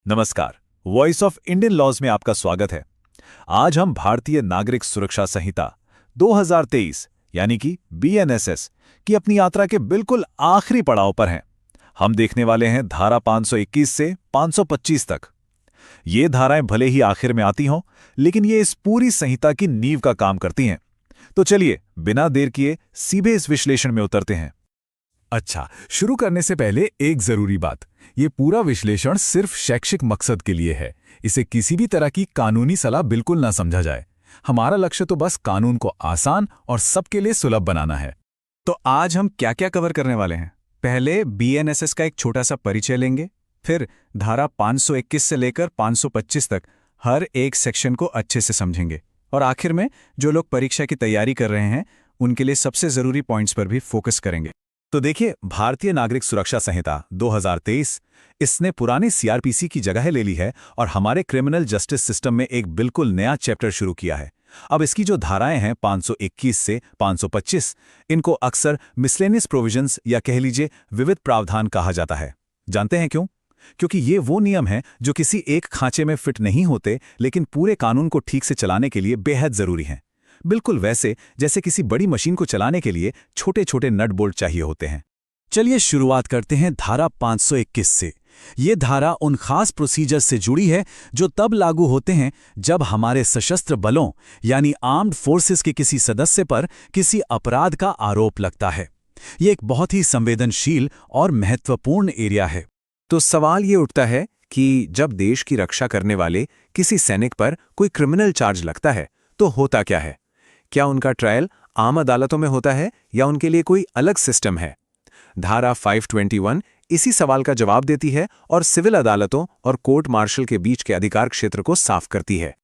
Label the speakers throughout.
Speaker 1: नमस्कार। Voice of Indian laws में आपका स्वागत है। आज हम भारतीय नागरिक सुरक्षा संहिता 2023 यानी कि बीएनएसएस की अपनी यात्रा के बिल्कुल आखिरी पड़ाव पर हैं। हम देखने वाले हैं धारा 521 से 525 तक। ये धाराएं भले ही आखिर में आती हों, लेकिन ये इस पूरी संहिता की नींव का काम करती हैं। तो चलिए बिना देर किए सीधे इस विश्लेषण में उतरते हैं।
Speaker 2: अच्छा, शुरू करने से पहले एक जरूरी बात। ये पूरा विश्लेषण सिर्फ शैक्षिक मकसद के लिए है। इसे किसी भी तरह की कानूनी सलाह बिल्कुल ना समझा जाए। हमारा लक्ष्य तो बस कानून को आसान और सबके लिए सुलभ बनाना है।
Speaker 3: तो आज हम क्या क्या कवर करने वाले हैं? पहले बीएनएसएस का एक छोटा सा परिचय लेंगे, फिर धारा 521 से लेकर 525 तक हर एक सेक्शन को अच्छे से समझेंगे, और आखिर में जो लोग परीक्षा की तैयारी कर रहे हैं उनके लिए सबसे जरूरी पॉइंट्स पर भी फोकस करेंगे।
Speaker 1: तो देखिए, भारतीय नागरिक सुरक्षा संहिता 2023 इसने पुराने सीआरपीसी की जगह ले ली है और हमारे क्रिमिनल जस्टिस सिस्टम में एक बिल्कुल नया चैप्टर शुरू किया है। अब इसकी जो धाराएं हैं 521 से 525, इनको अक्सर मिसलेनियस प्रोविजंस या कह लीजिए विविध प्रावधान कहा जाता है। जानते हैं क्यों? क्योंकि ये वो नियम हैं जो किसी एक खांचे में फिट नहीं होते, लेकिन पूरे कानून को ठीक से चलाने के लिए बेहद जरूरी हैं। बिल्कुल वैसे जैसे किसी बड़ी मशीन को चलाने के लिए छोटे छोटे नट बोल्ट चाहिए होते हैं।
Speaker 3: चलिए शुरुआत करते हैं धारा 521 से। ये धारा उन खास प्रोसीजर से जुड़ी है जो तब लागू होते हैं जब हमारे सशस्त्र बलों यानी आर्म्ड फोर्सेस के किसी सदस्य पर किसी अपराध का आरोप लगता है। ये एक बहुत ही संवेदनशील और महत्वपूर्ण एरिया है।
Speaker 4: तो सवाल ये उठता है कि जब देश की रक्षा करने वाले किसी सैनिक पर कोई क्रिमिनल चार्ज लगता है तो होता क्या है? क्या उनका ट्रायल आम अदालतों में होता है या उनके लिए कोई अलग सिस्टम है? धारा 521 इसी सवाल का जवाब देती है और सिविल अदालतों और कोर्ट मार्शल के बीच के अधिकार क्षेत्र को साफ करती है।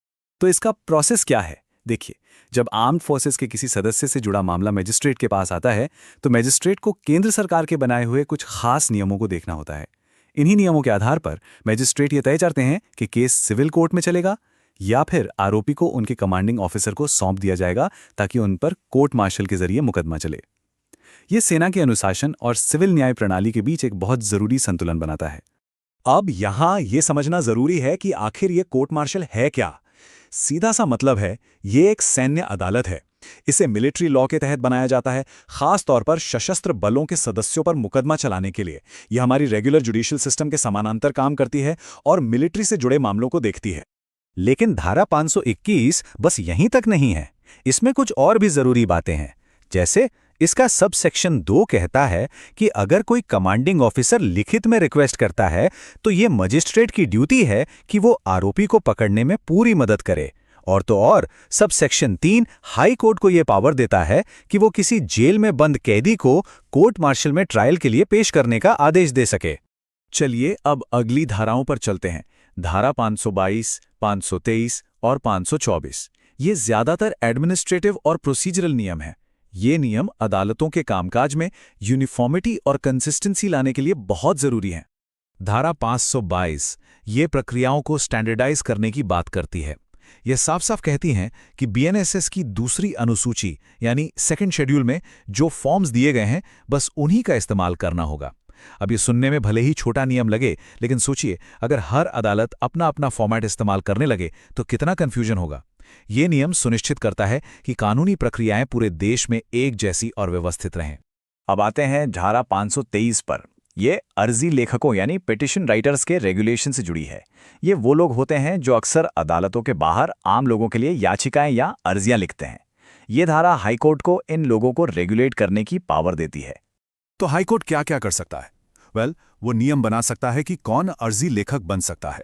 Speaker 3: तो इसका प्रोसेस क्या है? देखिए, जब आर्म्ड फोर्सेस के किसी सदस्य से जुड़ा मामला मजिस्ट्रेट के पास आता है तो मजिस्ट्रेट को केंद्र सरकार के बनाए हुए कुछ खास नियमों को देखना होता है। इन्हीं नियमों के आधार पर मजिस्ट्रेट ये तय करते हैं कि केस सिविल कोर्ट में चलेगा या फिर आरोपी को उनके कमांडिंग ऑफिसर को सौंप दिया जाएगा ताकि उन पर कोर्ट मार्शल के जरिए मुकदमा चले। यह सेना के अनुशासन और सिविल न्याय प्रणाली के बीच एक बहुत जरूरी संतुलन बनाता है।
Speaker 1: अब यहां यह समझना जरूरी है कि आखिर ये कोर्ट मार्शल है क्या। सीधा सा मतलब है, ये एक सैन्य अदालत है। इसे मिलिट्री लॉ के तहत बनाया जाता है, खास तौर पर सशस्त्र बलों के सदस्यों पर मुकदमा चलाने के लिए। यह हमारी रेगुलर जुडिशियल सिस्टम के समानांतर काम करती है और मिलिट्री से जुड़े मामलों को देखती है।
Speaker 5: लेकिन धारा 521 बस यहीं तक नहीं है। इसमें कुछ और भी जरूरी बातें हैं। जैसे इसका सब सेक्शन 2 कहता है कि अगर कोई कमांडिंग ऑफिसर लिखित में रिक्वेस्ट करता है तो ये मजिस्ट्रेट की ड्यूटी है कि वो आरोपी को पकड़ने में पूरी मदद करे। और तो और सब सेक्शन 3 हाई कोर्ट को यह पावर देता है कि वो किसी जेल में बंद कैदी को कोर्ट मार्शल में ट्रायल के लिए पेश करने का आदेश दे सके।
Speaker 1: चलिए अब अगली धाराओं पर चलते हैं। धारा 522, 523 और 524 ये ज्यादातर एडमिनिस्ट्रेटिव और प्रोसीजरल नियम हैं। ये नियम अदालतों के कामकाज में यूनिफॉर्मिटी और कंसिस्टेंसी लाने के लिए बहुत जरूरी हैं। धारा 522 ये प्रक्रियाओं को स्टैंडर्डाइज करने की बात करती है। यह साफ साफ कहती हैं कि बीएनएसएस की दूसरी अनुसूची यानी सेकंड शेड्यूल में जो फॉर्म्स दिए गए हैं बस उन्हीं का इस्तेमाल करना होगा। अब ये सुनने में भले ही छोटा नियम लगे, लेकिन सोचिए अगर हर अदालत अपना अपना फॉर्मेट इस्तेमाल करने लगे तो कितना कंफ्यूजन होगा। ये नियम सुनिश्चित करता है कि कानूनी प्रक्रियाएं पूरे देश में एक जैसी और व्यवस्थित रहें।
Speaker 4: अब आते हैं धारा 523 पर। ये अर्जी लेखकों यानी पिटिशन राइटर्स के रेगुलेशन से जुड़ी है। ये वो लोग होते हैं जो अक्सर अदालतों के बाहर आम लोगों के लिए याचिकाएं या अर्जियां लिखते हैं। ये धारा हाईकोर्ट को इन लोगों को रेगुलेट करने की पावर देती है।
Speaker 2: तो हाईकोर्ट क्या क्या कर सकता है? वो नियम बना सकता है कि कौन अर्जी लेखक बन सकता है,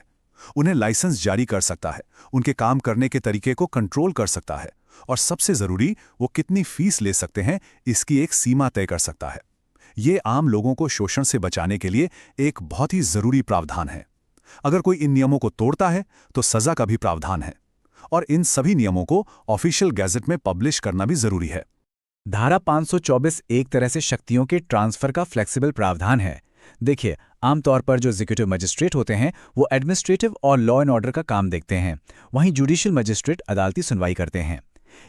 Speaker 2: उन्हें लाइसेंस जारी कर सकता है, उनके काम करने के तरीके को कंट्रोल कर सकता है, और सबसे जरूरी वो कितनी फीस ले सकते हैं इसकी एक सीमा तय कर सकता है। ये आम लोगों को शोषण से बचाने के लिए एक बहुत ही जरूरी प्रावधान है। अगर कोई इन नियमों को तोड़ता है तो सजा का भी प्रावधान है, और इन सभी नियमों को ऑफिशियल गैजेट में पब्लिश करना भी जरूरी है।
Speaker 3: धारा 524 एक तरह से शक्तियों के ट्रांसफर का फ्लेक्सिबल प्रावधान है। देखिए, आमतौर पर जो एग्जीक्यूटिव मजिस्ट्रेट होते हैं वो एडमिनिस्ट्रेटिव और लॉ एंड ऑर्डर का काम देखते हैं, वहीं जुडिशियल मजिस्ट्रेट अदालती सुनवाई करते हैं।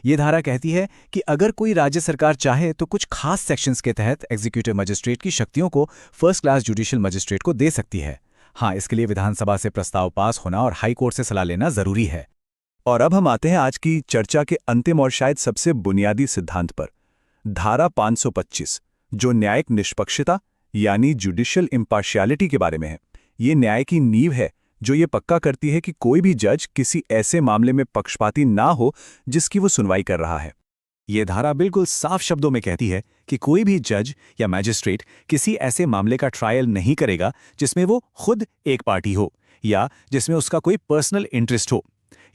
Speaker 3: ये धारा कहती है कि अगर कोई राज्य सरकार चाहे तो कुछ खास सेक्शंस के तहत एग्जीक्यूटिव मजिस्ट्रेट की शक्तियों को फर्स्ट क्लास जुडिशियल मजिस्ट्रेट को दे सकती है।
Speaker 5: हाँ, इसके लिए विधानसभा से प्रस्ताव पास होना और हाई कोर्ट से सलाह लेना जरूरी है। और अब हम आते हैं आज की चर्चा के अंतिम और शायद सबसे बुनियादी सिद्धांत पर, धारा 525, जो न्यायिक निष्पक्षता यानी जुडिशियल इम्पार्शियलिटी के बारे में है। ये न्याय की नींव है जो ये पक्का करती है कि कोई भी जज किसी ऐसे मामले में पक्षपाती ना हो जिसकी वो सुनवाई कर रहा है। ये धारा बिल्कुल साफ शब्दों में कहती है कि कोई भी जज या मैजिस्ट्रेट किसी ऐसे मामले का ट्रायल नहीं करेगा जिसमें वो खुद एक पार्टी हो या जिसमें उसका कोई पर्सनल इंटरेस्ट हो।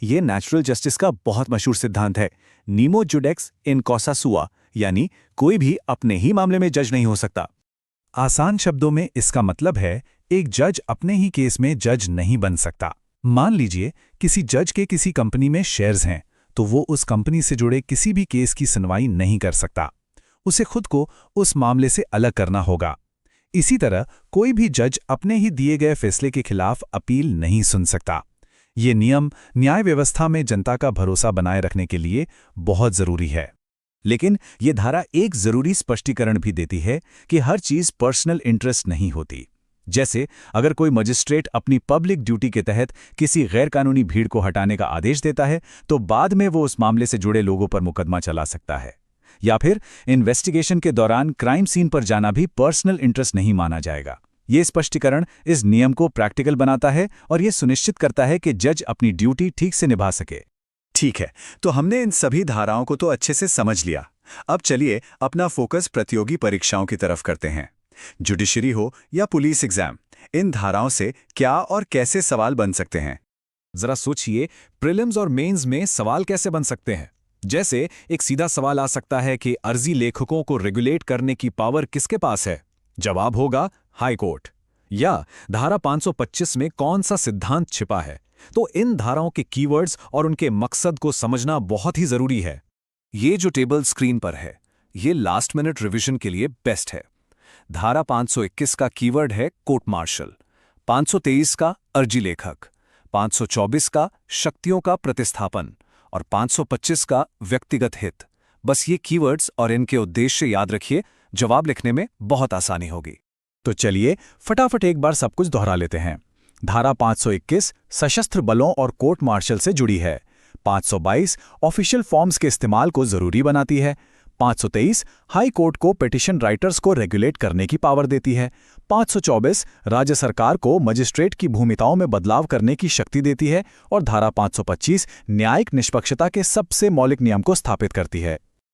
Speaker 5: ये नेचुरल जस्टिस का बहुत मशहूर सिद्धांत है, नीमो जुडेक्स इन कॉसा सुआ, यानी कोई भी अपने ही मामले में जज नहीं हो सकता। आसान शब्दों में इसका मतलब है एक जज अपने ही केस में जज नहीं बन सकता। मान लीजिए किसी जज के किसी कंपनी में शेयर्स हैं, तो वो उस कंपनी से जुड़े किसी भी केस की सुनवाई नहीं कर सकता। उसे खुद को उस मामले से अलग करना होगा। इसी तरह कोई भी जज अपने ही दिए गए फैसले के खिलाफ अपील नहीं सुन सकता। ये नियम न्याय व्यवस्था में जनता का भरोसा बनाए रखने के लिए बहुत जरूरी है। लेकिन ये धारा एक जरूरी स्पष्टीकरण भी देती है कि हर चीज पर्सनल इंटरेस्ट नहीं होती। जैसे अगर कोई मजिस्ट्रेट अपनी पब्लिक ड्यूटी के तहत किसी गैरकानूनी भीड़ को हटाने का आदेश देता है, तो बाद में वो उस मामले से जुड़े लोगों पर मुकदमा चला सकता है। या फिर इन्वेस्टिगेशन के दौरान क्राइम सीन पर जाना भी पर्सनल इंटरेस्ट नहीं माना जाएगा। ये स्पष्टीकरण इस नियम को प्रैक्टिकल बनाता है और ये सुनिश्चित करता है कि जज अपनी ड्यूटी ठीक से निभा सके। ठीक है, तो हमने इन सभी धाराओं को तो अच्छे से समझ लिया। अब चलिए अपना फोकस प्रतियोगी परीक्षाओं की तरफ करते हैं। जुडिशरी हो या पुलिस एग्जाम, इन धाराओं से क्या और कैसे सवाल बन सकते हैं?
Speaker 3: जरा सोचिए, प्रीलिम्स और मेंस में सवाल कैसे बन सकते हैं। जैसे एक सीधा सवाल आ सकता है कि अर्जी लेखकों को रेगुलेट करने की पावर किसके पास है? जवाब होगा हाई कोर्ट। या धारा 525 में कौन सा सिद्धांत छिपा है? तो इन धाराओं के कीवर्ड्स और उनके मकसद को समझना बहुत ही जरूरी है। ये जो टेबल स्क्रीन पर है, ये लास्ट मिनट रिवीजन के लिए बेस्ट है। धारा 521 का कीवर्ड है कोर्ट मार्शल, 523 का अर्जी लेखक, 524 का शक्तियों का प्रतिस्थापन और 525 का व्यक्तिगत हित। बस ये कीवर्ड्स और इनके उद्देश्य याद रखिए, जवाब लिखने में बहुत आसानी होगी।
Speaker 5: तो चलिए फटाफट एक बार सब कुछ दोहरा लेते हैं। धारा 521 सशस्त्र बलों और कोर्ट मार्शल से जुड़ी है। 522 ऑफिशियल फॉर्म्स के इस्तेमाल को जरूरी बनाती है। 523 हाई कोर्ट को पिटीशन राइटर्स को रेगुलेट करने की पावर देती है। 524 राज्य सरकार को मजिस्ट्रेट की भूमिकाओं में बदलाव करने की शक्ति देती है। और धारा 525 न्यायिक निष्पक्षता के सबसे मौलिक नियम को स्थापित करती है।